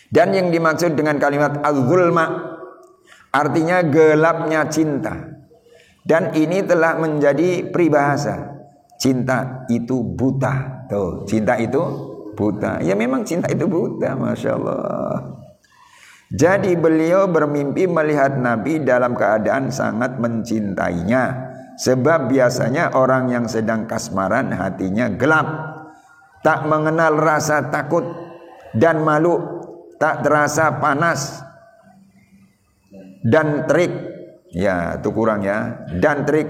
Dan yang dimaksud dengan kalimat az-zulma artinya gelapnya cinta. Dan ini telah menjadi peribahasa. Cinta itu buta. Tuh, cinta itu buta. Ya memang cinta itu buta, Masya Allah. Jadi beliau bermimpi melihat Nabi dalam keadaan sangat mencintainya. Sebab biasanya orang yang sedang kasmaran hatinya gelap, tak mengenal rasa takut dan malu, tak terasa panas dan terik. Ya, itu kurang ya. Dan terik,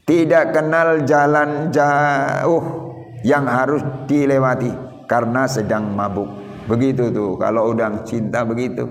tidak kenal jalan jauh yang harus dilewati karena sedang mabuk. Begitu tuh kalau udah cinta begitu.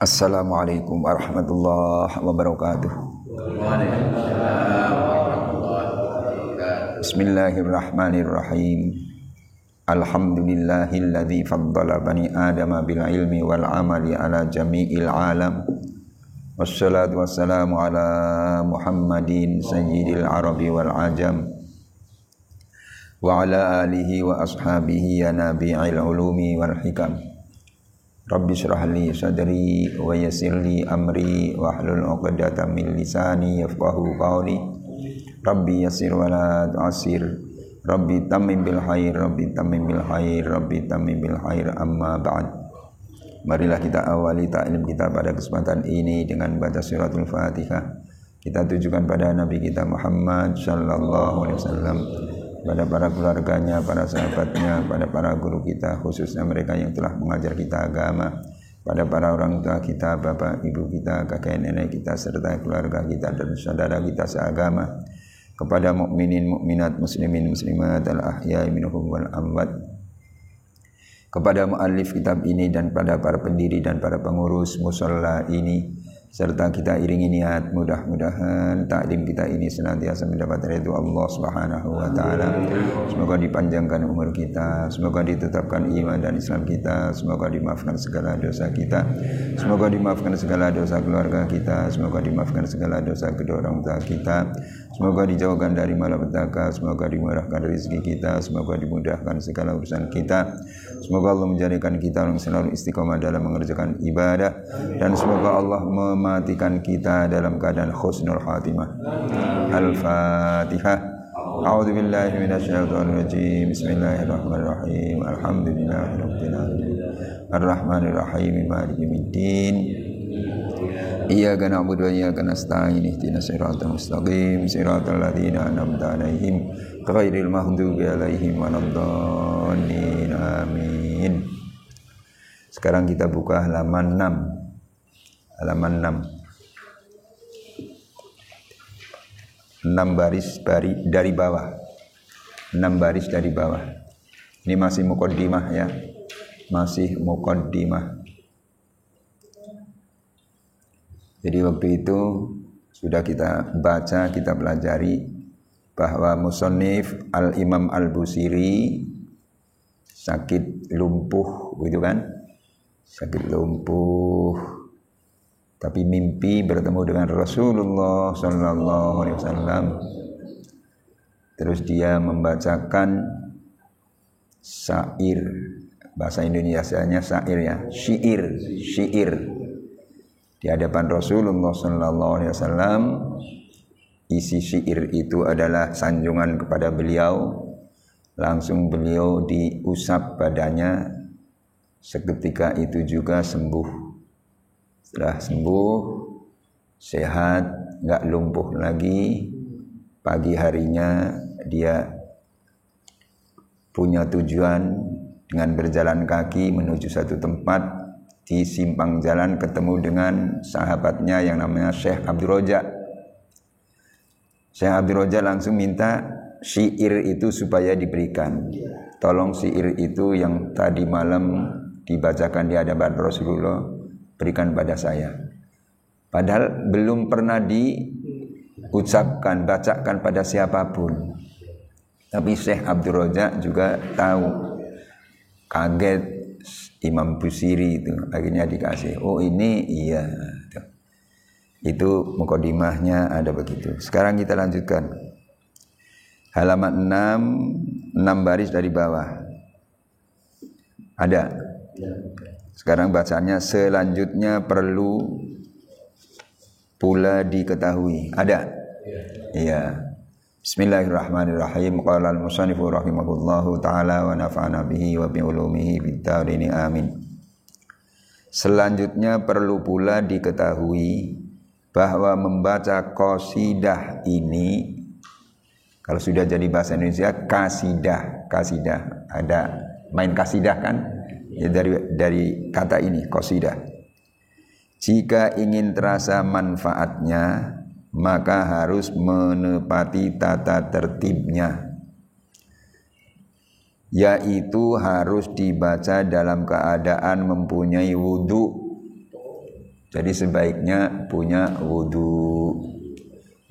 Assalamualaikum warahmatullahi wabarakatuh. Bismillahirrahmanirrahim. Alhamdulillahilladzi faddala bani adama bil ilmi wal amali ala jami'il alam. Wassalatu wassalamu ala Muhammadin sayyidil arabi wal ajam wa ala alihi wa ashabihi ya nabi'il ulumi wal hikam. Rabbi syrah li sadri wa yassir li amri wa hlul 'uqdatam min lisani yafqahu qawli. Rabbi yassir wa la tu'assir. Rabbi tammim bil khair, Rabbi tammim bil khair, Rabbi tammim bil khair, amma ba'd. Marilah kita awali ta'lim kita pada kesempatan ini dengan baca suratul Fatihah. Kita tujukan pada Nabi kita Muhammad sallallahu alaihi wasallam, pada para keluarganya, para sahabatnya, pada para guru kita, khususnya mereka yang telah mengajar kita agama, pada para orang tua kita, bapak, ibu kita, kakek, nenek kita, serta keluarga kita dan saudara kita seagama, kepada mukminin, mukminat, muslimin, muslimat, al-ahya'i minhum wal amwat, kepada muallif kitab ini dan pada para pendiri dan para pengurus musalla ini, serta kita iringi niat mudah-mudahan taklim kita ini senantiasa mendapat ridho Allah Subhanahu wa taala. Semoga dipanjangkan umur kita, semoga ditetapkan iman dan Islam kita, semoga dimaafkan segala dosa kita, semoga dimaafkan segala dosa keluarga kita, semoga dimaafkan segala dosa kedua orang tua kita, semoga dijauhkan dari malapetaka, semoga dimurahkan rezeki kita, semoga dimudahkan segala urusan kita, semoga Allah menjadikan kita yang selalu istiqomah dalam mengerjakan ibadah, dan semoga Allah mematikan kita dalam keadaan husnul khatimah. Al-Fatihah. A'udzu billahi minasyaitonir rajim. Bismillahirrahmanirrahim. Alhamdulillahirabbil alamin. Arrahmanir rahim. Maliki yaumiddin. Iyyaka na'budu wa iyyaka nasta'in. Ihdinas siratal mustaqim. Siratal ladzina an'amta 'alaihim ghairil maghdubi 'alaihim waladdallin. Amin. Sekarang kita buka halaman 6. Halaman 6 baris dari bawah. 6 baris dari bawah. Ini masih muqaddimah ya. Masih muqaddimah. Jadi waktu itu sudah kita baca, kita pelajari bahwa musannif Al-Imam Al-Busiri sakit lumpuh gitu kan. Sakit lumpuh. Tapi mimpi bertemu dengan Rasulullah sallallahu alaihi wasallam. Terus dia membacakan syair, bahasa Indonesianya syair ya, syair di hadapan Rasulullah sallallahu alaihi wasallam. Isi syair itu adalah sanjungan kepada beliau. Langsung beliau diusap badannya, seketika itu juga sembuh. Setelah sembuh, sehat, nggak lumpuh lagi. Pagi harinya dia punya tujuan dengan berjalan kaki menuju satu tempat. Di simpang jalan ketemu dengan sahabatnya yang namanya Syekh Abdul Raja. Syekh Abdul Raja langsung minta syair itu supaya diberikan. Tolong syair itu yang tadi malam dibacakan di hadapan Rasulullah, berikan pada saya. Padahal belum pernah diucapkan, bacakan pada siapapun. Tapi Syekh Abdul Raja juga tahu. Kaget Imam Busiri itu, akhirnya dikasih. Oh ini iya. Itu muqaddimahnya ada begitu. Sekarang kita lanjutkan. Halaman 6 baris dari bawah. Ada. Sekarang bacaannya selanjutnya perlu pula diketahui. Ada? Iya. Bismillahirrahmanirrahim. Qala al-musannifu rahimahullahu ta'ala wa nafa'ana bihi wa bi ulumihi bid darini amin. Selanjutnya perlu pula diketahui bahwa membaca qasidah ini, kalau sudah jadi bahasa Indonesia kasidah ada main kasidah kan? Ya, dari kata ini qasidah. Jika ingin terasa manfaatnya, maka harus menepati tata tertibnya, yaitu harus dibaca dalam keadaan mempunyai wudu. Jadi sebaiknya punya wudu,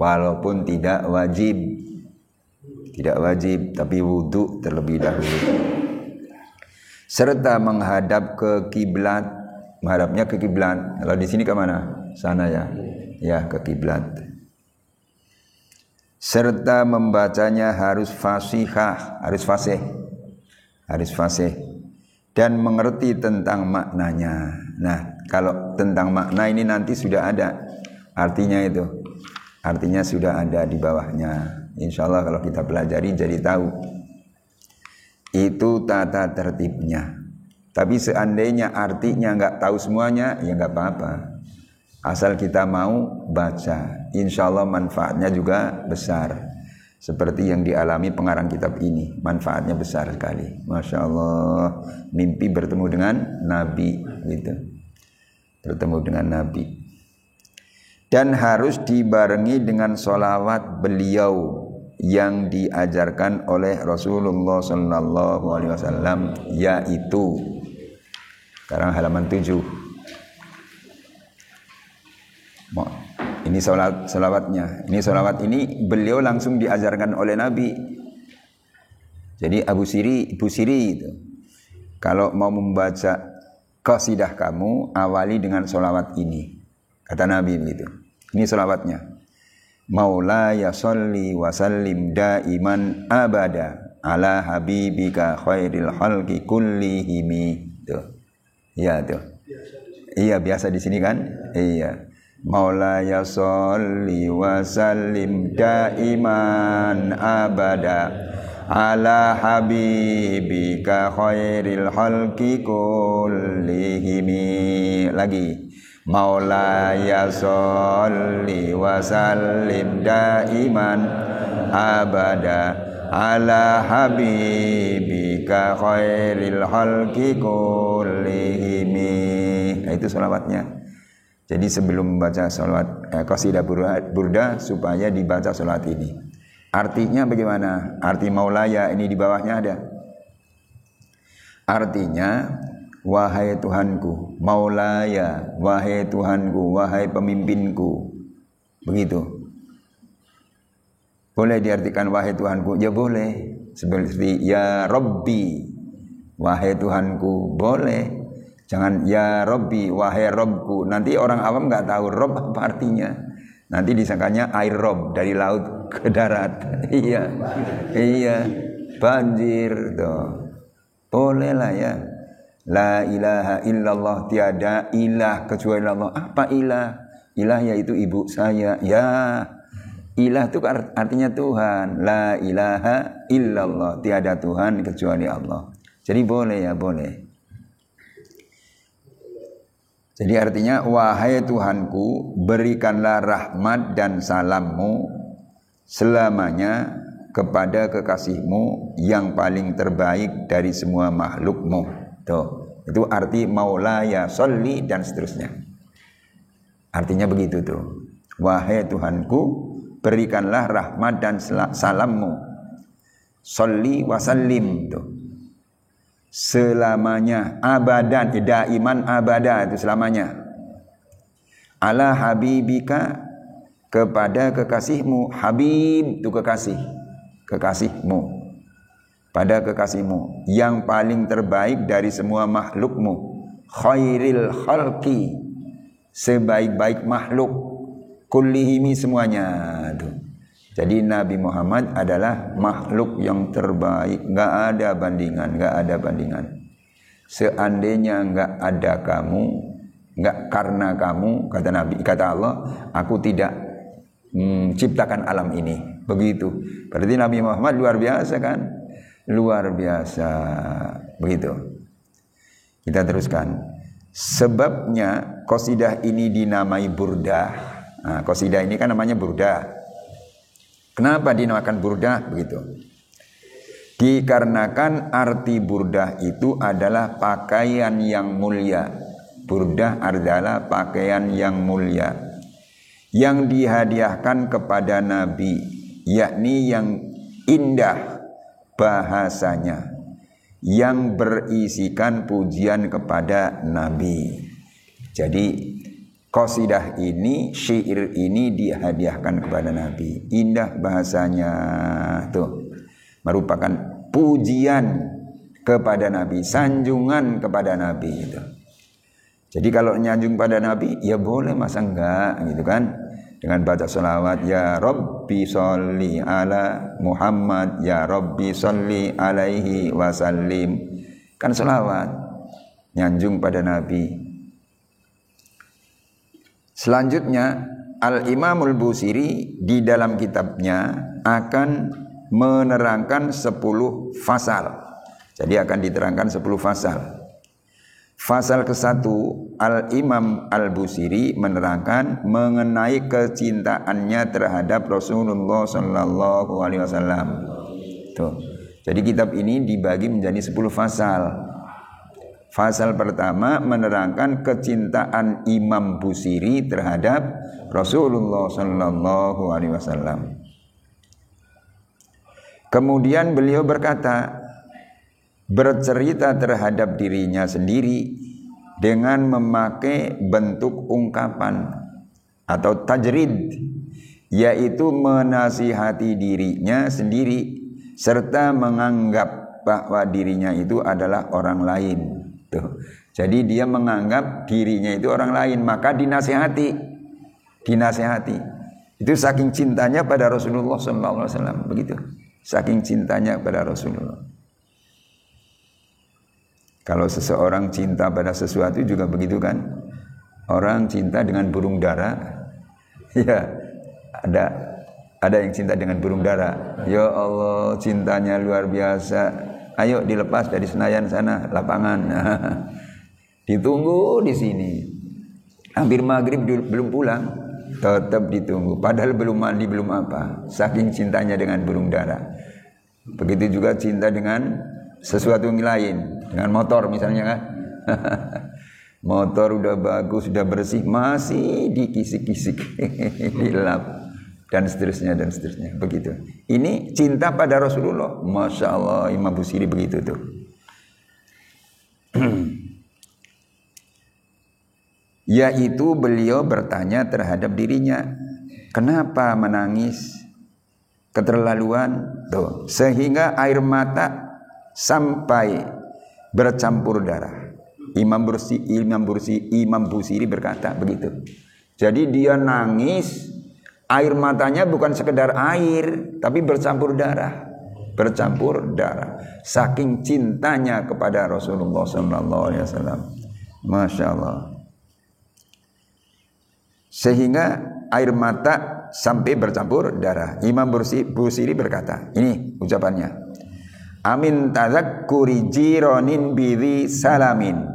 walaupun tidak wajib, tapi wudu terlebih dahulu. Serta menghadap ke kiblat, menghadapnya ke kiblat. Kalau di sini ke mana? Sana ya. Ya, ke kiblat. Serta membacanya harus fasih dan mengerti tentang maknanya. Nah, kalau tentang makna ini nanti sudah ada artinya itu. Artinya sudah ada di bawahnya. Insya Allah kalau kita pelajari jadi tahu. Itu tata tertibnya. Tapi seandainya artinya nggak tahu semuanya, ya nggak apa-apa. Asal kita mau baca, insya Allah manfaatnya juga besar. Seperti yang dialami pengarang kitab ini, manfaatnya besar sekali. Masya Allah, mimpi bertemu dengan Nabi, gitu. Bertemu dengan Nabi. Dan harus dibarengi dengan sholawat beliau yang diajarkan oleh Rasulullah sallallahu alaihi wasallam, yaitu sekarang halaman 7. Ini salawatnya. Ini salawat ini beliau langsung diajarkan oleh Nabi. Jadi Ibu Siri itu, kalau mau membaca qasidah kamu, awali dengan salawat ini. Kata Nabi begitu. Ini salawatnya. Maulaya sholli wa sallim daiman abada ala habibika khairil khalqi kullihimi. Tuh. Iya tuh. Iya biasa di sini kan? Iya. Maulaya sholli wa sallim daiman abada ala habibika khairil khalqi kullihimi. Lagi. Maulaya sholli wa sallim daiman abada ala habibika khairil khalqi kullihimi. Nah, itu sholawatnya. Jadi sebelum membaca sholawat qasidah burda supaya dibaca sholawat ini. Artinya bagaimana? Arti maulaya ini di bawahnya ada. Artinya, wahai Tuhanku, maulaya, wahai Tuhanku, wahai pemimpinku. Begitu. Boleh diartikan wahai Tuhanku? Ya boleh. Seperti ya Rabbi, wahai Tuhanku, boleh. Jangan ya Rabbi, wahai Robku. Nanti orang awam nggak tahu Rob apa artinya. Nanti disangkanya air Rob dari laut ke darat. Iya, banjir tuh. Boleh lah ya. La ilaha illallah, tiada ilah kecuali Allah. Apa ilah? Ilah yaitu ibu saya. Ya, ilah itu artinya Tuhan. La ilaha illallah, tiada Tuhan kecuali Allah. Jadi boleh ya, boleh. Jadi artinya, wahai Tuhanku, berikanlah rahmat dan salammu selamanya kepada kekasihmu yang paling terbaik dari semua makhlukmu. Tuh, itu arti maulaya sholli dan seterusnya. Artinya begitu tuh. Wahai Tuhanku, berikanlah rahmat dan salammu. Sholli wa sallim tuh. Selamanya, abadan, daiman abada, itu selamanya. Ala habibika, kepada kekasihmu. Habib itu kekasih, kekasihmu. Pada kekasihmu yang paling terbaik dari semua makhlukmu. Khairil khalqi, sebaik-baik makhluk. Kullihimi, semuanya tuh. Jadi Nabi Muhammad adalah makhluk yang terbaik, nggak ada bandingan, nggak ada bandingan. Seandainya nggak ada kamu, nggak karena kamu, kata Nabi, kata Allah, aku tidak menciptakan alam ini. Begitu. Berarti Nabi Muhammad luar biasa kan? Luar biasa. Begitu. Kita teruskan. Sebabnya qasidah ini dinamai burdah. Nah, qasidah ini kan namanya burdah. Kenapa dinamakan burdah? Begitu. Dikarenakan arti burdah itu adalah pakaian yang mulia. Burdah adalah pakaian yang mulia yang dihadiahkan kepada Nabi, yakni yang indah bahasanya, yang berisikan pujian kepada Nabi. Jadi qasidah ini, syair ini dihadiahkan kepada Nabi. Indah bahasanya tuh. Merupakan pujian kepada Nabi, sanjungan kepada Nabi itu. Jadi kalau nyanjung pada Nabi, ya boleh, masa enggak gitu kan? Dengan baca sholawat, ya Rabbi sholli ala Muhammad, ya Rabbi sholli alaihi wasallim. Kan sholawat, nyanjung pada Nabi. Selanjutnya, Al-Imamul Busiri di dalam kitabnya akan menerangkan 10 fasal. Jadi akan diterangkan 10 fasal. Fasal ke-1, Al-Imam Al-Busiri menerangkan mengenai kecintaannya terhadap Rasulullah sallallahu alaihi wasallam. Tuh. Jadi kitab ini dibagi menjadi 10 fasal. Fasal pertama menerangkan kecintaan Imam Busiri terhadap Rasulullah sallallahu alaihi wasallam. Kemudian beliau berkata, bercerita terhadap dirinya sendiri dengan memakai bentuk ungkapan. atau tajrid, yaitu menasihati dirinya sendiri serta menganggap bahwa dirinya itu adalah orang lain. Tuh. Jadi dia menganggap dirinya itu orang lain, maka dinasihati. Itu saking cintanya pada Rasulullah SAW, begitu. Saking cintanya pada Rasulullah. Kalau seseorang cinta pada sesuatu juga begitu kan? Orang cinta dengan burung dara, ya ada yang cinta dengan burung dara. Ya Allah, cintanya luar biasa. Ayo dilepas dari Senayan sana, lapangan. Ditunggu di sini. Hampir maghrib belum pulang, tetap ditunggu. Padahal belum mandi, belum apa. Saking cintanya dengan burung dara. Begitu juga cinta dengan sesuatu yang lain, dengan motor misalnya kan. Motor udah bagus, udah bersih, masih dikisik-kisik, dilap, dan seterusnya. Begitu. Ini cinta pada Rasulullah. Masya Allah, Imam Busiri begitu tuh. Yaitu beliau bertanya terhadap dirinya, kenapa menangis keterlaluan tuh, sehingga air mata sampai bercampur darah. Imam Busiri berkata begitu. Jadi dia nangis, air matanya bukan sekedar air, tapi bercampur darah. Saking cintanya kepada Rasulullah SAW. Masya Allah. Sehingga air mata sampai bercampur darah. Imam Busiri berkata, ini ucapannya. Amin tazakkuri jironin bidhi salamin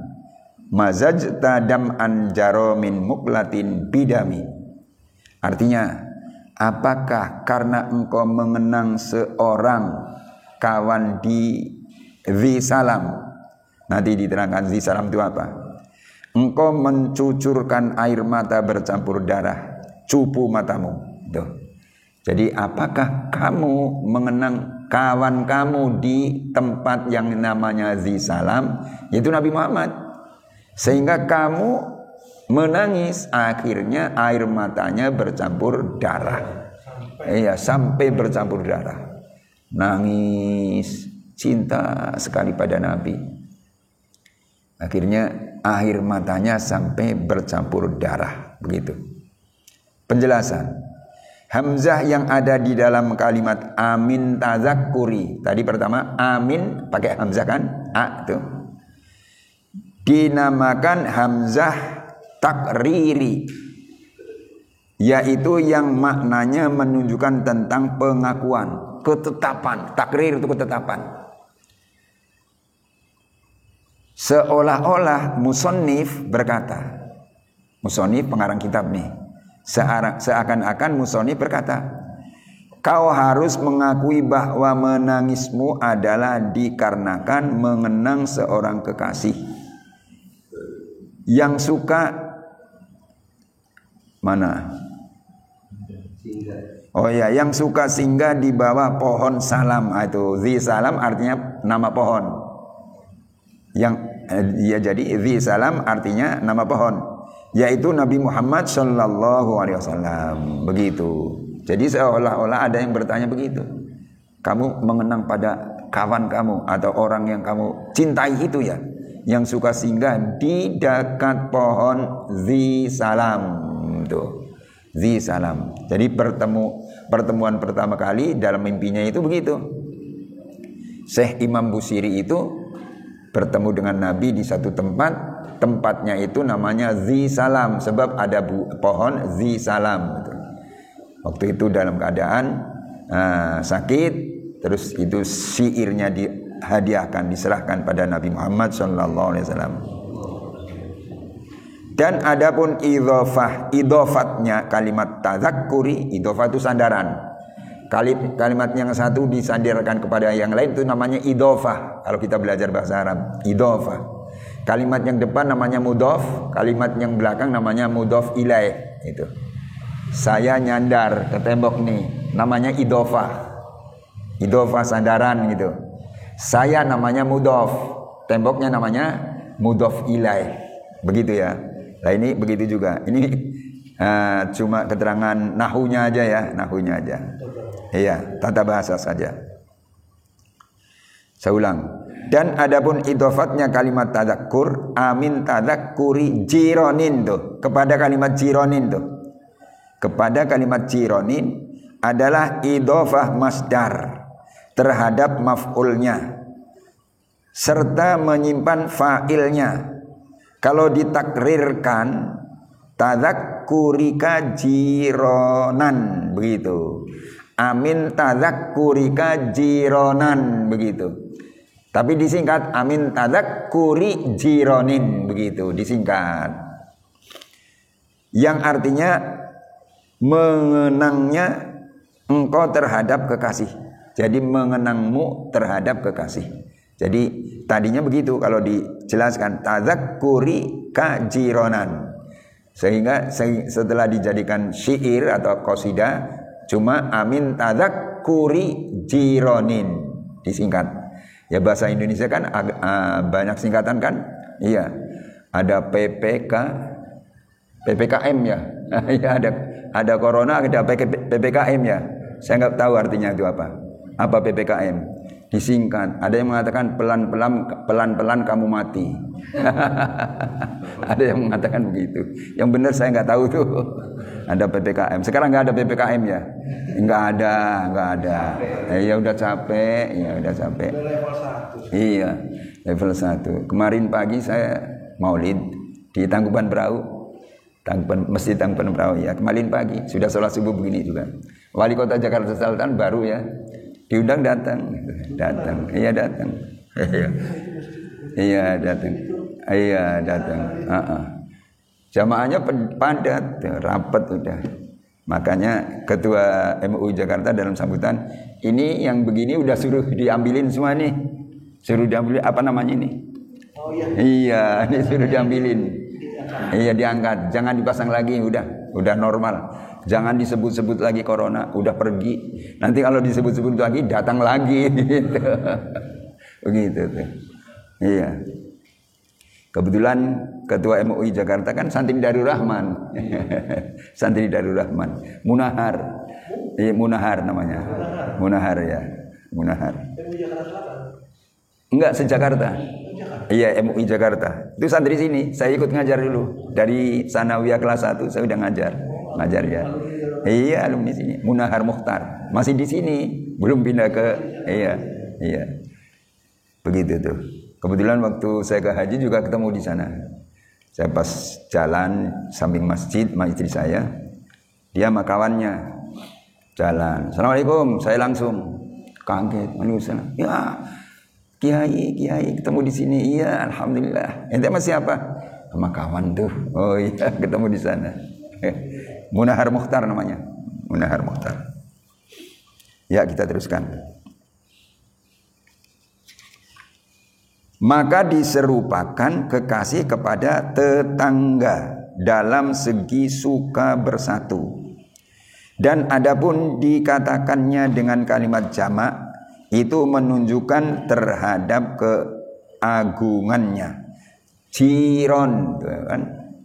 mazajta dam'an jaromin muklatin bidami. Artinya, apakah karena engkau mengenang seorang kawan di Dhi Salam? Nanti diterangkan Dhi Salam itu apa. Engkau mencucurkan air mata bercampur darah, cupu matamu. Tuh. Jadi apakah kamu mengenang kawan kamu di tempat yang namanya Dhi Salam, yaitu Nabi Muhammad, sehingga kamu menangis, akhirnya air matanya bercampur darah. Iya, sampai bercampur darah. Nangis, cinta sekali pada Nabi. Akhirnya air matanya sampai bercampur darah. Begitu. Penjelasan. Hamzah yang ada di dalam kalimat amin tazakkuri. Tadi pertama amin pakai hamzah kan? A tuh. Dinamakan hamzah takriri, yaitu yang maknanya menunjukkan tentang pengakuan, ketetapan. Takrir itu ketetapan. Seolah-olah musannif berkata, musannif pengarang kitab nih, seakan-akan musannif berkata, kau harus mengakui bahwa menangismu adalah dikarenakan mengenang seorang kekasih yang suka mana? Oh ya, yang suka singgah di bawah pohon salam. Itu Dhi Salam artinya nama pohon. Yang ya, jadi Dhi Salam artinya nama pohon, yaitu Nabi Muhammad SAW. Begitu. Jadi seolah-olah ada yang bertanya begitu. Kamu mengenang pada kawan kamu atau orang yang kamu cintai itu ya, yang suka singgah di dekat pohon Dhi Salam tuh. Dhi Salam. Jadi pertemuan pertama kali dalam mimpinya itu begitu. Syekh Imam Busiri itu bertemu dengan Nabi di satu tempat. Tempatnya itu namanya Dhi Salam sebab ada pohon Dhi Salam. Waktu itu dalam keadaan sakit, terus itu syairnya dihadiahkan, diserahkan pada Nabi Muhammad SAW. Dan adapun idofatnya kalimat tazakkuri, idofah itu sandaran. Kalimat yang satu disandarkan kepada yang lain itu namanya idofah. Kalau kita belajar bahasa Arab, idofah. Kalimat yang depan namanya mudof, kalimat yang belakang namanya mudof ilaih. Itu. Saya nyandar ke tembok nih, namanya idofah. Idofah sandaran gitu. Saya namanya mudof, temboknya namanya mudof ilaih. Begitu ya. Nah ini begitu juga. Ini Cuma keterangan nahunya aja ya, nahunya aja. Iya, tata bahasa saja. Saya ulang. Dan adapun idofatnya kalimat tadzakur, amin tadzakuri jironin tuh, kepada kalimat jironin tuh. Kepada kalimat jironin adalah idofah masdar terhadap maf'ulnya serta menyimpan fa'ilnya. Kalau ditakrirkan tadzakkurika jironan begitu. Amin tadzakkurika jironan begitu. Tapi disingkat amin tadzakkuri jironin begitu disingkat. Yang artinya mengenangnya engkau terhadap kekasih. Jadi mengenangmu terhadap kekasih. Jadi tadinya begitu kalau dijelaskan tadzakkuri ka jironan. Sehingga setelah dijadikan syair atau qasidah cuma amin tadzakkuri jironin disingkat. Ya bahasa Indonesia kan banyak singkatan kan? Iya. Ada PPKM ya. Ya ada corona, ada PPKM ya. Saya nggak tahu artinya itu apa. Apa PPKM? Disingkat. Ada yang mengatakan pelan-pelan kamu mati. Ada yang mengatakan begitu. Yang benar saya nggak tahu tuh. Ada PPKM. Sekarang nggak ada PPKM ya? Nggak ada. Ya udah capek, Iya, level 1. Kemarin pagi saya maulid di Tangkuban Perahu. Masjid Tangkuban Perahu ya. Kemarin pagi sudah sholat subuh begini juga. Wali Kota Jakarta Selatan baru ya. Diundang datang. Iya datang. Iya datang. Jamaahnya padat, rapat udah. Makanya Ketua MUI Jakarta dalam sambutan, ini yang begini udah suruh diambilin semua nih. Suruh diambilin apa namanya ini? Oh iya. Iya, ini suruh diambilin. Iya diangkat, jangan dipasang lagi, udah normal. Jangan disebut-sebut lagi corona, udah pergi. Nanti kalau disebut-sebut lagi datang lagi gitu. Begitu tuh. Iya. Kebetulan Ketua MUI Jakarta kan Santri Darul Rahman. Santri Darul Rahman. Munahar. Munahar namanya. Munahar ya. Munahar. MUI Jakarta Selatan. Enggak, se-Jakarta. Iya, MUI Jakarta. Itu santri sini. Saya ikut ngajar dulu. Dari Sanawiyah kelas 1 saya udah ngajar ya. Iya, alumni sini. Munahar Mukhtar. Masih di sini. Belum pindah ke iya. Begitu tuh. Kebetulan waktu saya ke haji juga ketemu di sana. Saya pas jalan samping masjid saya, dia sama kawannya jalan. Assalamualaikum, saya langsung kaget. Waalaikumsalam. Ya, Kiai ketemu di sini. Iya, alhamdulillah. Ente sama siapa? Sama kawan tuh. Oh iya, ketemu di sana. Munahar Mukhtar namanya. Munahar Mukhtar. Ya, kita teruskan. Maka diserupakan kekasih kepada tetangga dalam segi suka bersatu. Dan adapun dikatakannya dengan kalimat jamak itu menunjukkan terhadap keagungannya. Jiron kan?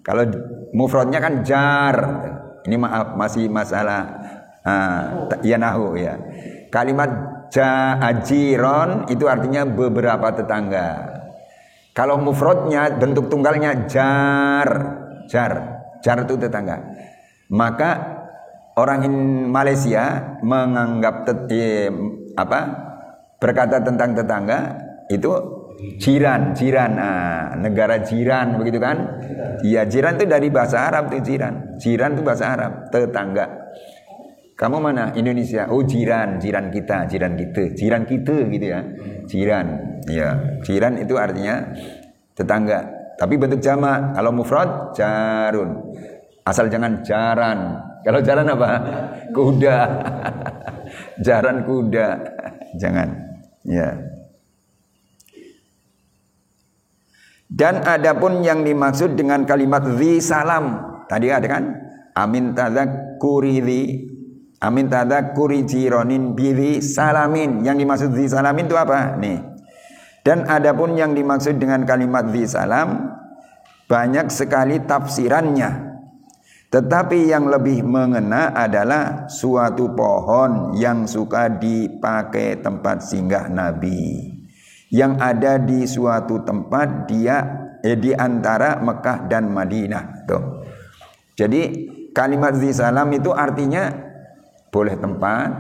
Kalau mufradnya kan jar. Ini maaf masih masalah ya nahu ya. Kalimat jiron itu artinya beberapa tetangga. Kalau mufradnya bentuk tunggalnya jar itu tetangga. Maka orang Malaysia menganggap berkata tentang tetangga itu jiran, negara jiran begitu kan? Iya, jiran itu dari bahasa Arab itu jiran. Jiran itu bahasa Arab, tetangga. Kamu mana? Indonesia. Oh, jiran kita gitu ya. Jiran. Ya, jiran itu artinya tetangga. Tapi bentuk jamak. Kalau mufrad jarun. Asal jangan jaran. Kalau jaran apa? Kuda. Jaran kuda. Jangan. Ya. Dan adapun yang dimaksud dengan kalimat zi salam. Tadi ada kan? Amin tadzakuri jironin bizi salamin. Yang dimaksud zi salamin itu apa? Nih. Dan adapun yang dimaksud dengan kalimat zi salam banyak sekali tafsirannya. Tetapi yang lebih mengena adalah suatu pohon yang suka dipakai tempat singgah Nabi, yang ada di suatu tempat di antara Mekah dan Madinah. Tuh. Jadi kalimat zi salam itu artinya boleh tempat,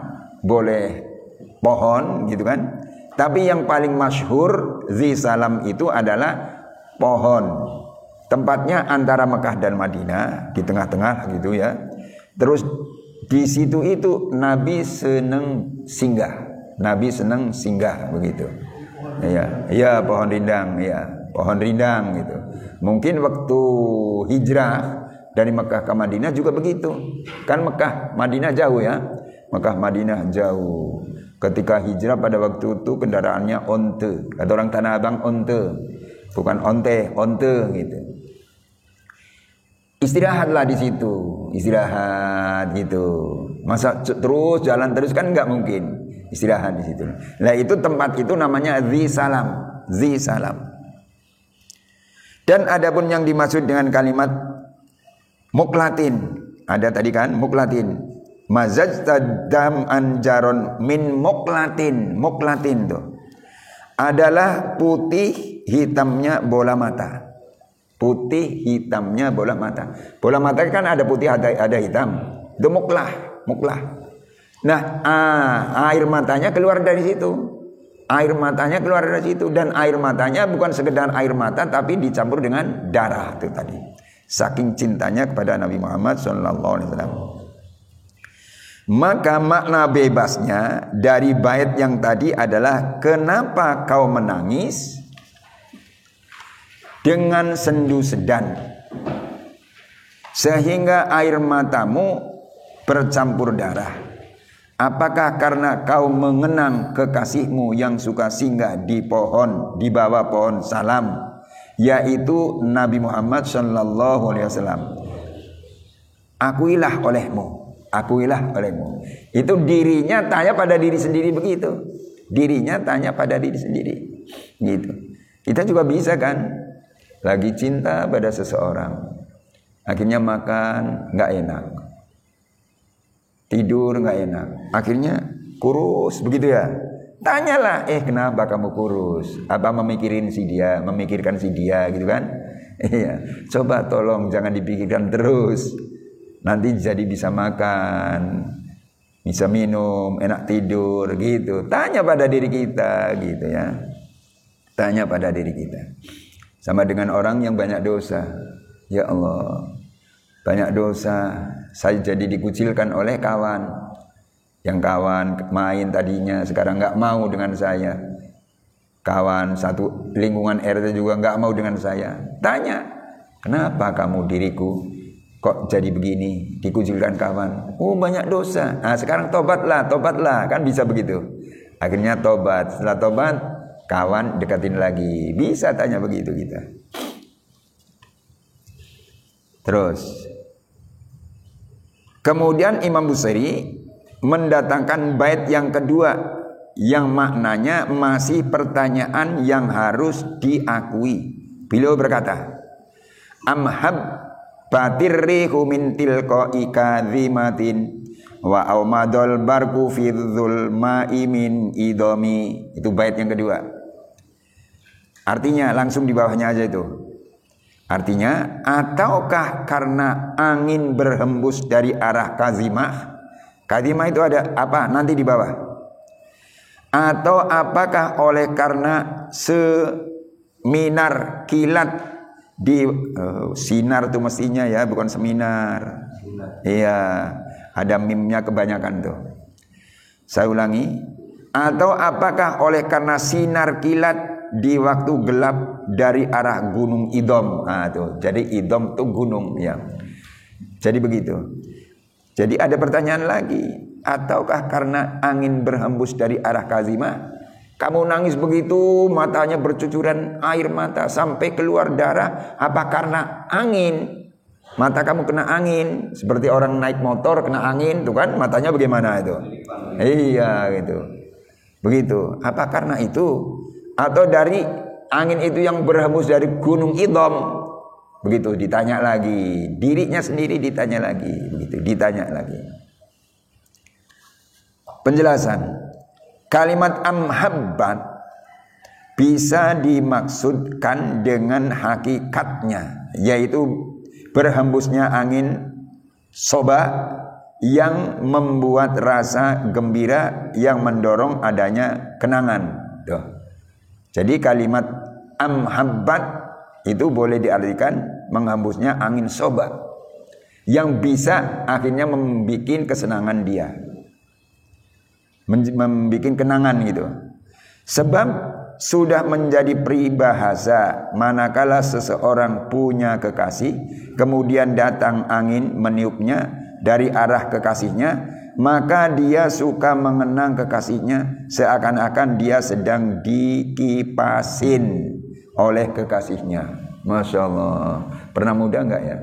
boleh pohon gitu kan. Tapi yang paling masyhur zi salam itu adalah pohon. Tempatnya antara Mekah dan Madinah, di tengah-tengah gitu ya. Terus di situ itu Nabi senang singgah. Nabi senang singgah begitu. Ya, pohon rindang, ya, pohon rindang gitu. Mungkin waktu hijrah dari Mekah ke Madinah juga begitu. Kan Mekah Madinah jauh ya. Mekah Madinah jauh. Ketika hijrah pada waktu itu kendaraannya onte. Kata orang Tanah Abang onte. Bukan onte, onte gitu. Istirahatlah di situ, istirahat gitu. Masa terus jalan terus kan nggak mungkin. Istirahat di situ. Nah itu tempat itu namanya zi salam, zi salam. Dan adapun yang dimaksud dengan kalimat muklatin, ada tadi kan muklatin. Mazajtadam anjaron min muklatin, muklatin tuh adalah putih hitamnya bola mata. Putih hitamnya bola mata. Bola mata kan ada putih ada hitam. Itu muklah, muklah. Nah, air matanya keluar dari situ. Air matanya keluar dari situ dan air matanya bukan sekedar air mata tapi dicampur dengan darah itu tadi. Saking cintanya kepada Nabi Muhammad SAW. Maka makna bebasnya dari bait yang tadi adalah kenapa kau menangis dengan sendu sedan sehingga air matamu bercampur darah. Apakah karena kau mengenang kekasihmu yang suka singgah di pohon, di bawah pohon salam, yaitu Nabi Muhammad sallallahu alaihi wasallam? Akuilah olehmu, akuilah olehmu. Itu dirinya tanya pada diri sendiri begitu. Dirinya tanya pada diri sendiri. Gitu. Kita juga bisa kan? Lagi cinta pada seseorang, akhirnya makan nggak enak, tidur nggak enak, akhirnya kurus begitu ya. Tanyalah, kenapa kamu kurus? Apa memikirkan si dia gitu kan? Iya, coba tolong jangan dipikirkan terus. Nanti jadi bisa makan, bisa minum, enak tidur gitu. Tanya pada diri kita gitu ya. Tanya pada diri kita. Sama dengan orang yang banyak dosa. Ya Allah, banyak dosa. Saya jadi dikucilkan oleh kawan. Yang kawan main tadinya sekarang nggak mau dengan saya. Kawan satu lingkungan RT juga nggak mau dengan saya. Tanya, kenapa kamu diriku kok jadi begini? Dikucilkan kawan. Oh banyak dosa. Nah sekarang tobatlah, tobatlah. Kan bisa begitu. Akhirnya tobat. Setelah tobat, kawan dekatin lagi. Bisa tanya begitu kita. Terus kemudian Imam Busiri mendatangkan bait yang kedua yang maknanya masih pertanyaan yang harus diakui. Beliau berkata, amhab batirrihu min tilqa'i kadhimatin wa aumadul barku fi dzulma'i min idami. Itu bait yang kedua. Artinya langsung di bawahnya aja itu. Artinya, ataukah karena angin berhembus dari arah kazimah? Kazimah itu ada apa? Nanti di bawah. Atau apakah oleh karena seminar kilat di sinar itu mestinya ya, bukan seminar. Iya, ada mimnya kebanyakan tuh. Saya ulangi. Atau apakah oleh karena sinar kilat di waktu gelap dari arah gunung Idom. Nah, tuh. Jadi Idom itu gunung ya. Jadi begitu. Jadi ada pertanyaan lagi, ataukah karena angin berhembus dari arah kazimah? Kamu nangis begitu, matanya bercucuran air mata sampai keluar darah, apa karena angin? Mata kamu kena angin, seperti orang naik motor kena angin, tuh kan matanya bagaimana itu? Iya gitu. Begitu. Apa karena itu? Atau dari angin itu yang berhembus dari gunung Idom? Begitu ditanya lagi, dirinya sendiri ditanya lagi, begitu ditanya lagi. Penjelasan. Kalimat amhabbat bisa dimaksudkan dengan hakikatnya, yaitu berhembusnya angin soba yang membuat rasa gembira yang mendorong adanya kenangan. Tuh. Jadi kalimat amhabbat itu boleh diartikan menghembusnya angin soba yang bisa akhirnya membuat kesenangan dia, membuat kenangan gitu. Sebab sudah menjadi peribahasa, manakala seseorang punya kekasih kemudian datang angin meniupnya dari arah kekasihnya, maka dia suka mengenang kekasihnya seakan-akan dia sedang dikipasin oleh kekasihnya. Masya Allah. Pernah muda enggak ya?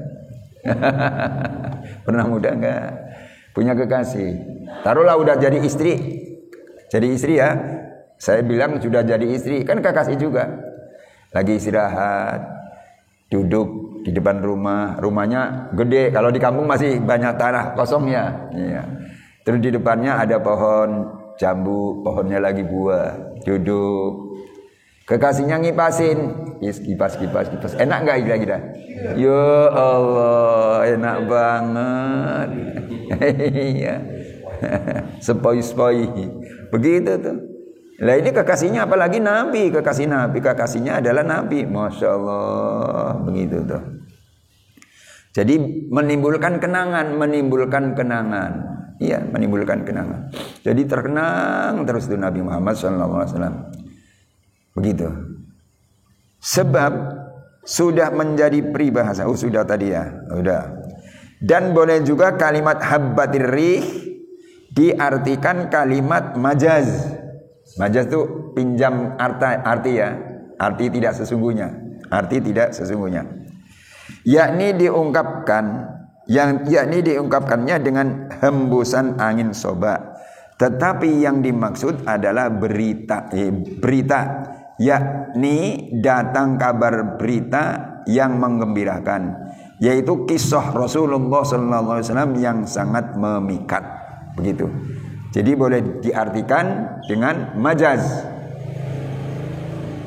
Pernah muda enggak? Punya kekasih. Taruhlah udah jadi istri. Jadi istri ya. Saya bilang sudah jadi istri. Kan kekasih juga. Lagi istirahat. Duduk di depan rumah. Rumahnya gede. Kalau di kampung masih banyak tanah kosongnya. Iya. Terus di depannya ada pohon jambu. Pohonnya lagi buah. Duduk. Kekasihnya ngipasin, kipas. Enak nggak kira-kira? Ya Allah, enak banget. Iya, sepoi-sepoi. Begitu tuh. Lah ini kekasihnya apalagi Nabi, kekasihnya adalah Nabi. Masya Allah, begitu tuh. Jadi menimbulkan kenangan. Iya, menimbulkan kenangan. Jadi terkenang terus tuh Nabi Muhammad SAW. Begitu. Sebab sudah menjadi peribahasa. Sudah tadi ya. Sudah. Dan boleh juga kalimat habbatir rih diartikan kalimat majaz. Majaz itu pinjam arti ya. Arti tidak sesungguhnya. Yakni diungkapkannya dengan hembusan angin soba. Tetapi yang dimaksud adalah berita, yakni datang kabar berita yang menggembirakan, yaitu kisah Rasulullah SAW yang sangat memikat. Begitu. Jadi boleh diartikan dengan majaz.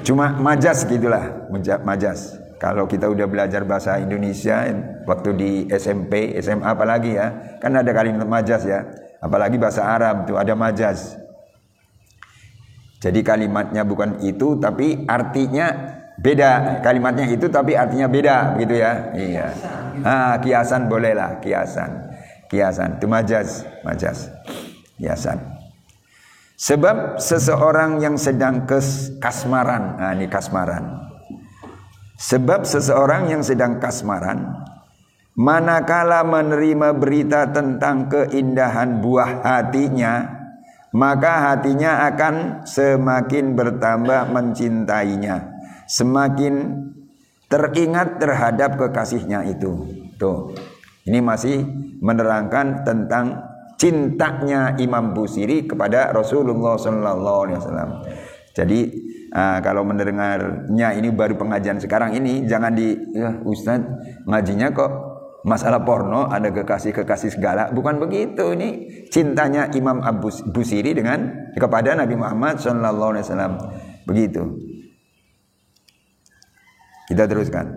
Cuma majaz gitulah, majaz. Kalau kita udah belajar bahasa Indonesia waktu di SMP, SMA apalagi ya, kan ada kalimat majaz ya. Apalagi bahasa Arab itu ada majaz. Jadi kalimatnya bukan itu tapi artinya beda. Kalimatnya itu tapi artinya beda, begitu ya. Iya. Kiasan bolehlah, kiasan. Itu majaz. Kiasan. Sebab seseorang yang sedang kasmaran. Ini kasmaran. Sebab seseorang yang sedang kasmaran, manakala menerima berita tentang keindahan buah hatinya, maka hatinya akan semakin bertambah mencintainya, semakin teringat terhadap kekasihnya itu. Tuh, ini masih menerangkan tentang cintanya Imam Busiri kepada Rasulullah SAW. Jadi kalau mendengarnya ini baru pengajian sekarang ini, jangan Ustaz ngajinya kok masalah porno, ada kekasih segala. Bukan begitu. Ini cintanya Imam Busiri kepada Nabi Muhammad SAW. Begitu. Kita teruskan.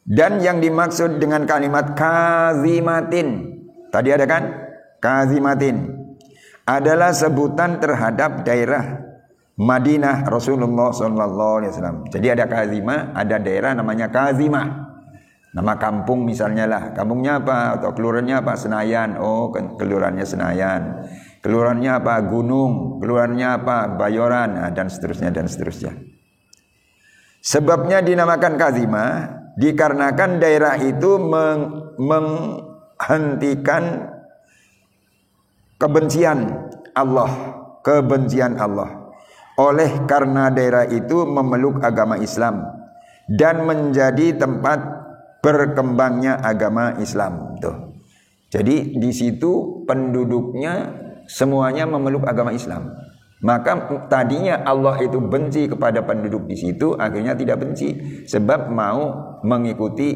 Dan yang dimaksud dengan kalimat kazimatin, tadi ada kan? Kazimatin adalah sebutan terhadap daerah Madinah Rasulullah SAW. Jadi ada Kazimah, ada daerah namanya Kazimah. Nama kampung misalnya lah. Kampungnya apa? Atau kelurahannya apa? Senayan. Oh, kelurahannya Senayan. Kelurahannya apa? Gunung. Kelurahannya apa? Bayoran. Dan seterusnya. Sebabnya dinamakan Kazimah dikarenakan daerah itu menghentikan kebencian Allah. Oleh karena daerah itu memeluk agama Islam dan menjadi tempat berkembangnya agama Islam. Tuh. Jadi di situ penduduknya semuanya memeluk agama Islam. Maka tadinya Allah itu benci kepada penduduk di situ, akhirnya tidak benci sebab mau mengikuti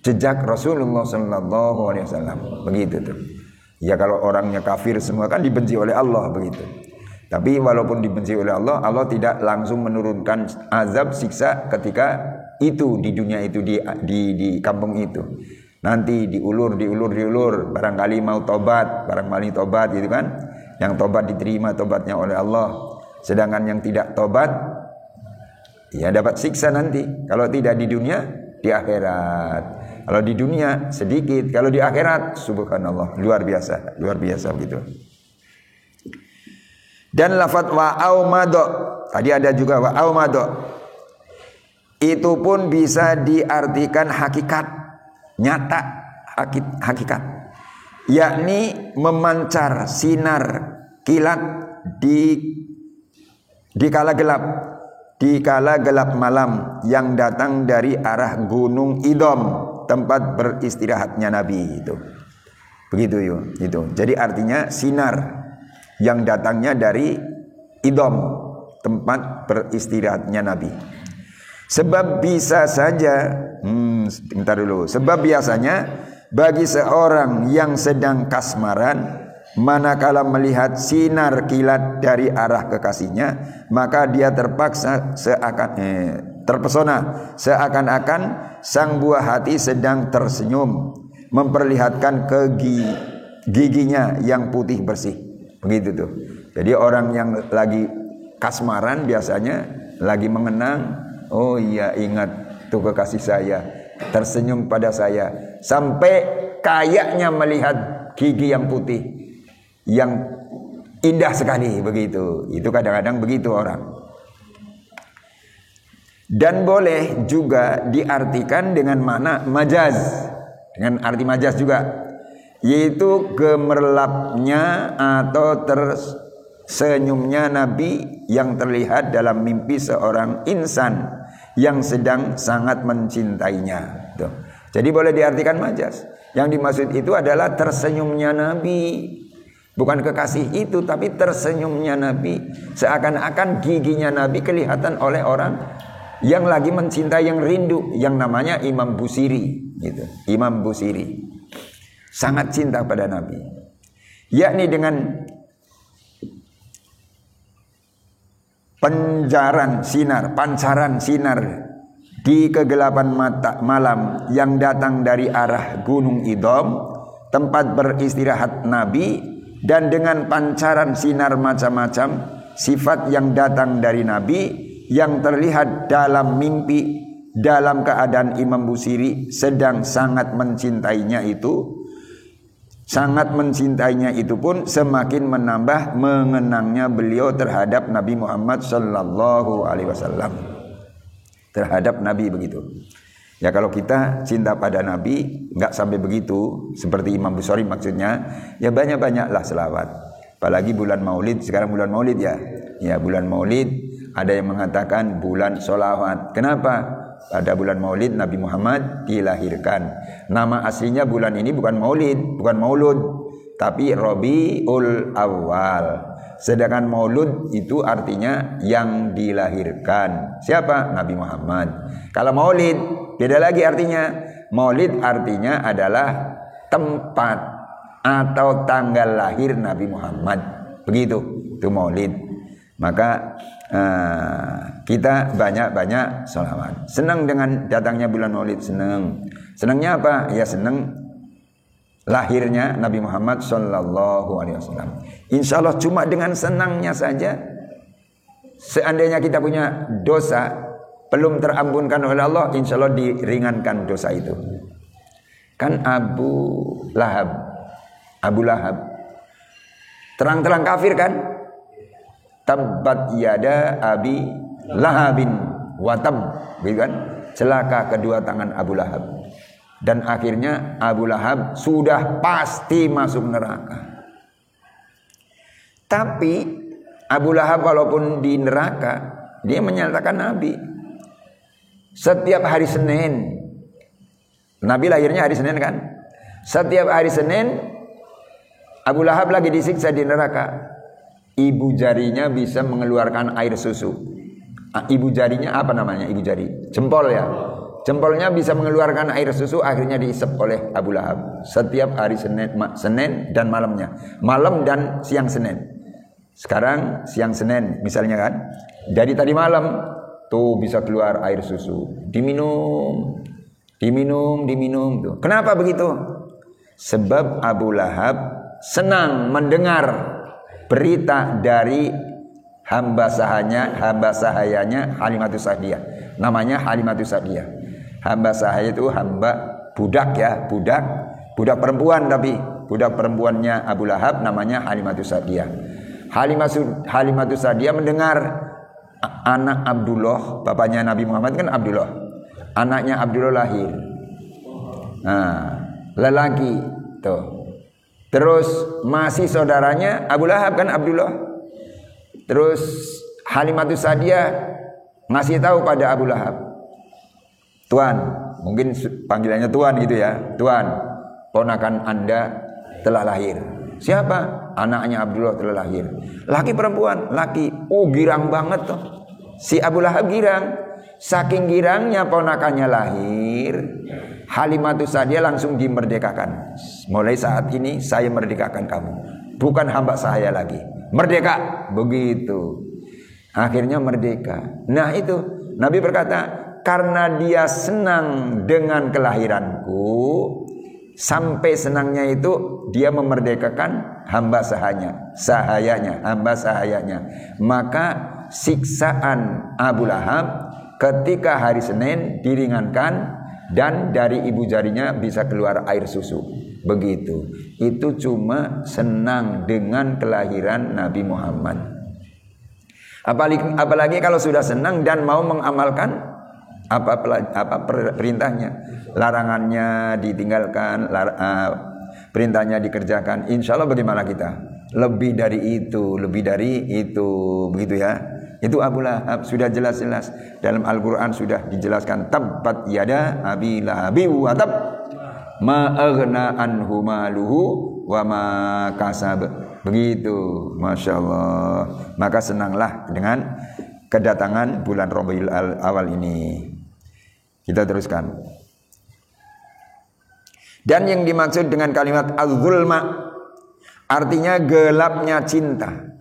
jejak Rasulullah sallallahu alaihi wasallam. Begitu tuh. Ya kalau orangnya kafir semua kan dibenci oleh Allah begitu. Tapi walaupun dibenci oleh Allah, Allah tidak langsung menurunkan azab siksa ketika itu di dunia itu di kampung itu. Nanti diulur, barangkali mau tobat, gitu kan. Yang tobat diterima tobatnya oleh Allah. Sedangkan yang tidak tobat ya dapat siksa nanti. Kalau tidak di dunia, di akhirat. Kalau di dunia sedikit, kalau di akhirat subhanallah luar biasa begitu. Dan lafaz wa'aumado, tadi ada juga wa'aumado. Itu pun bisa diartikan hakikat, nyata, hakikat. Yakni memancar sinar kilat di kala gelap malam yang datang dari arah Gunung Idom, tempat beristirahatnya Nabi itu. Begitu itu. Jadi artinya sinar yang datangnya dari Idom, tempat beristirahatnya Nabi. Sebab bisa saja, sebab biasanya bagi seorang yang sedang kasmaran, manakala melihat sinar kilat dari arah kekasihnya, maka dia terpaksa terpesona seakan-akan sang buah hati sedang tersenyum, memperlihatkan giginya yang putih bersih. Begitu tuh. Jadi orang yang lagi kasmaran biasanya lagi mengenang, oh iya ingat tuh kekasih saya, tersenyum pada saya, sampai kayaknya melihat gigi yang putih yang indah sekali begitu. Itu kadang-kadang begitu orang. Dan boleh juga diartikan dengan makna majaz, dengan arti majaz juga, yaitu gemerlapnya atau tersenyumnya Nabi yang terlihat dalam mimpi seorang insan yang sedang sangat mencintainya. Tuh. Jadi boleh diartikan majaz. Yang dimaksud itu adalah tersenyumnya Nabi, bukan kekasih itu, tapi tersenyumnya Nabi, seakan-akan giginya Nabi kelihatan oleh orang yang lagi mencintai, yang rindu, yang namanya Imam Busiri gitu. Imam Busiri sangat cinta pada Nabi, yakni dengan pancaran sinar di kegelapan malam yang datang dari arah Gunung Idom, tempat beristirahat Nabi, dan dengan pancaran sinar macam-macam sifat yang datang dari Nabi yang terlihat dalam mimpi, dalam keadaan Imam Busiri sedang sangat mencintainya itu pun semakin menambah mengenangnya beliau terhadap Nabi Muhammad sallallahu alaihi wasallam, terhadap Nabi begitu. Ya kalau kita cinta pada Nabi enggak sampai begitu seperti Imam Busiri maksudnya, ya banyak-banyaklah selawat. Apalagi bulan Maulid, sekarang bulan Maulid ya. Ya bulan Maulid ada yang mengatakan bulan sholawat. Kenapa? Pada bulan Maulid Nabi Muhammad dilahirkan. Nama aslinya bulan ini bukan Maulid, bukan Maulud, tapi Rabiul Awal. Sedangkan Maulud itu artinya yang dilahirkan. Siapa? Nabi Muhammad. Kalau Maulid beda lagi artinya. Maulid artinya adalah tempat atau tanggal lahir Nabi Muhammad. Begitu, itu Maulid. Maka kita banyak-banyak sholawat. Senang dengan datangnya bulan Maulid, senang. Senangnya apa? Ya senang lahirnya Nabi Muhammad sallallahu alaihi wasallam. Insya Allah cuma dengan senangnya saja, seandainya kita punya dosa belum terampunkan oleh Allah, insya Allah diringankan dosa itu. Kan Abu Lahab terang-terang kafir kan? Tabbat yada abi lahabin watab, gitu kan? Celaka kedua tangan Abu Lahab. Dan akhirnya Abu Lahab sudah pasti masuk neraka. Tapi Abu Lahab walaupun di neraka, dia menyatakan Nabi. Setiap hari Senin, Nabi lahirnya hari Senin kan? Setiap hari Senin Abu Lahab lagi disiksa di neraka. ibu jarinya bisa mengeluarkan air susu. Ibu jarinya apa namanya? Ibu jari, jempol ya. Jempolnya bisa mengeluarkan air susu, akhirnya diisep oleh Abu Lahab setiap hari Senin dan malamnya. Malam dan siang Senin. Sekarang siang Senin misalnya kan. Dari tadi malam tuh bisa keluar air susu. Diminum tuh. Kenapa begitu? Sebab Abu Lahab senang mendengar berita dari hamba sahayanya Halimatus Sa'diyah. Namanya Halimatus Sa'diyah. Hamba sahaya itu hamba budak ya, budak perempuan, tapi budak perempuannya Abu Lahab namanya Halimatus Sa'diyah. Halimatus Sa'diyah mendengar anak Abdullah, bapaknya Nabi Muhammad kan Abdullah. Anaknya Abdullah lahir. Nah, lelaki tuh. Terus masih saudaranya Abu Lahab kan Abdullah. Terus Halimatus Sa'diyah ngasih tahu pada Abu Lahab, Tuan, mungkin panggilannya Tuan gitu ya. Tuan, ponakan Anda telah lahir. Siapa? Anaknya Abdullah telah lahir. Laki perempuan? Laki. Oh, girang banget tuh. Si Abu Lahab girang. Saking girangnya ponakannya lahir, Halimatus Sa'diyah langsung dimerdekakan. Mulai saat ini saya merdekakan kamu. Bukan hamba saya lagi. Merdeka. Begitu. Akhirnya merdeka. Nah itu Nabi berkata, karena dia senang dengan kelahiranku, sampai senangnya itu dia memerdekakan hamba sahayanya. Maka siksaan Abu Lahab ketika hari Senin diringankan dan dari ibu jarinya bisa keluar air susu. Begitu. Itu cuma senang dengan kelahiran Nabi Muhammad. Apalagi kalau sudah senang dan mau mengamalkan apa perintahnya, larangannya ditinggalkan, perintahnya dikerjakan. Insya Allah bagaimana kita? Lebih dari itu, begitu ya. Itu Abu Lahab sudah jelas-jelas dalam Al-Quran sudah dijelaskan. Tabbat yada Abi Lahabi wa tab ma aghna anhu maluhu wa ma kasab. Begitu, Masya Allah. Maka senanglah dengan kedatangan bulan Rabiul Awal ini. Kita teruskan. Dan yang dimaksud dengan kalimat az-zulma artinya gelapnya cinta.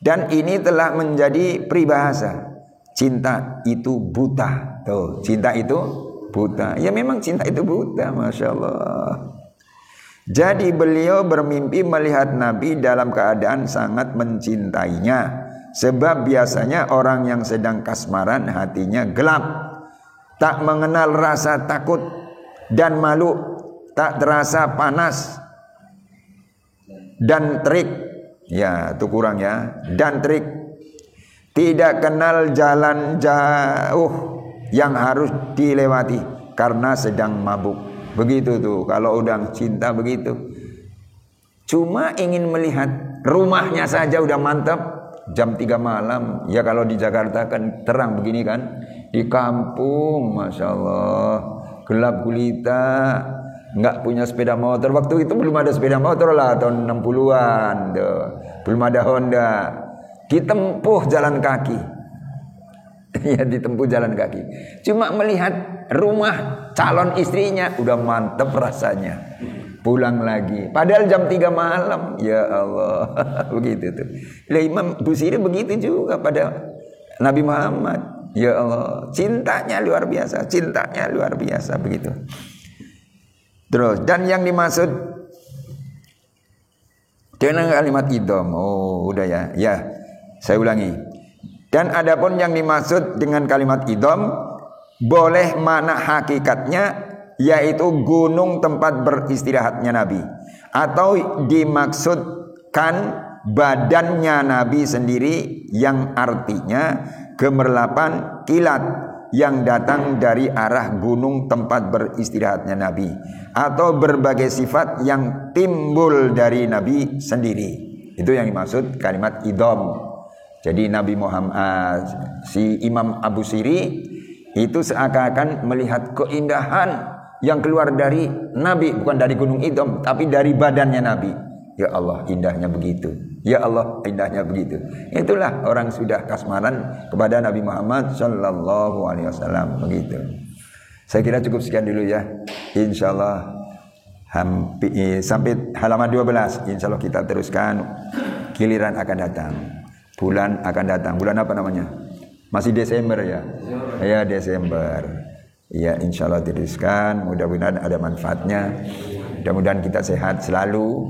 Dan ini telah menjadi peribahasa. Cinta itu buta. Tuh, cinta itu buta. Ya memang cinta itu buta, Masya Allah. Jadi beliau bermimpi melihat Nabi dalam keadaan sangat mencintainya. Sebab biasanya orang yang sedang kasmaran hatinya gelap, tak mengenal rasa takut dan malu, tak terasa panas dan terik. Ya, itu kurang ya. Dan terik. Tidak kenal jalan jauh yang harus dilewati karena sedang mabuk. Begitu tuh, kalau udah cinta begitu. Cuma ingin melihat rumahnya saja udah mantap. Jam 3 malam. Ya kalau di Jakarta kan terang begini kan. Di kampung, Masya Allah, gelap gulita, nggak punya sepeda motor. Waktu itu belum ada sepeda motor lah, tahun 60-an tuh. Belum ada Honda. Ditempuh jalan kaki. Ya, ditempuh jalan kaki. Cuma melihat rumah calon istrinya udah mantep rasanya. Pulang lagi. Padahal jam 3 malam. Ya Allah. Begitu tuh. Imam Busiri begitu juga pada Nabi Muhammad. Ya Allah. Cintanya luar biasa. Begitu. Terus. Dan yang dimaksud dengan kalimat idham. Oh udah ya. Ya. Saya ulangi. Dan adapun yang dimaksud dengan kalimat idham, boleh makna hakikatnya yaitu gunung tempat beristirahatnya Nabi, atau dimaksudkan badannya Nabi sendiri yang artinya gemerlapan kilat yang datang dari arah gunung tempat beristirahatnya Nabi, atau berbagai sifat yang timbul dari Nabi sendiri. Itu yang dimaksud kalimat idham. Jadi Nabi Muhammad, si Imam Abu Siri itu seakan-akan melihat keindahan yang keluar dari Nabi, bukan dari gunung idham, tapi dari badannya Nabi. Ya Allah, indahnya begitu. Ya Allah, indahnya begitu. Itulah orang sudah kasmaran kepada Nabi Muhammad sallallahu alaihi wasallam, begitu. Saya kira cukup sekian dulu ya. Insyaallah sampai halaman 12. Insyaallah kita teruskan. Giliran akan datang. Bulan akan datang. Bulan apa namanya? Masih Desember ya? Ya, Desember. Ya, insyaallah teruskan. Mudah-mudahan ada manfaatnya. Mudah-mudahan kita sehat selalu.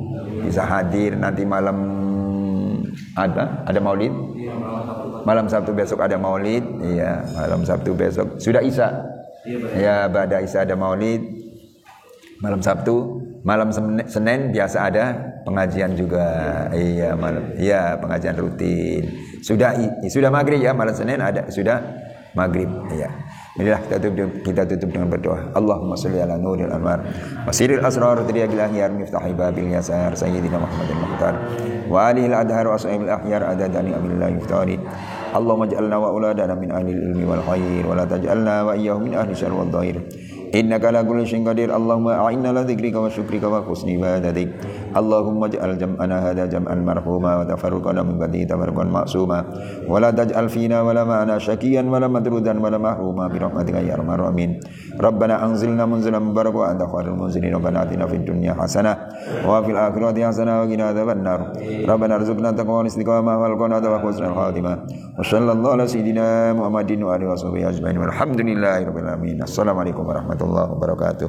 Bisa hadir nanti malam ada maulid. Malam Sabtu besok ada maulid. Iya, malam Sabtu besok sudah Isya. Ya, pada Isya ada maulid. Malam Sabtu, malam Senin biasa ada pengajian juga. Iya, malam. Iya, pengajian rutin. Sudah maghrib ya, malam Senin ada sudah maghrib. Iya. Inilah kita tutup dengan berdoa. Allahumma sholli ala nuril anwar wasiril asrar triyaqil ahyar miftahi babil yasar sayyidina Muhammadin muhtar wa alihi al-adhar wa ashabil ahyar adadani abillahi muftari. Allahumma ij'alna wa auladana min ahli ilmi wal khair wa la taj'alna wa iyyahum min ahli syarr wad dhair. Innaka ala kulli syai'in qadir. Allahumma a'inna ala dzikrika wa syukrika wa husni ibadatik. Allahumma ij'al jam'ana hadha jam'an marhuma wa tafarruqana min ba'dihi tafarruqan ma'suma wa la taj'al fina wa la ma'ana syaqiyan wa la madrudan wa la mahruma bi rahmatika ya arhamar rahimin. Rabbana anzilna munzilan mubarakan wa anta khairul munzilin. Rabbana atina fid dunya hasanah wa fil akhirati hasanah wa qina adzabannar. Rabbana arzuqna taqwa wal istiqamah wal qanata wa husnal khatimah. Wa sallallahu ala sayidina Muhammadin wa alihi washabihi ajmain. Walhamdulillahirabbil alamin. Assalamualaikum warahmatullahi wabarakatuh.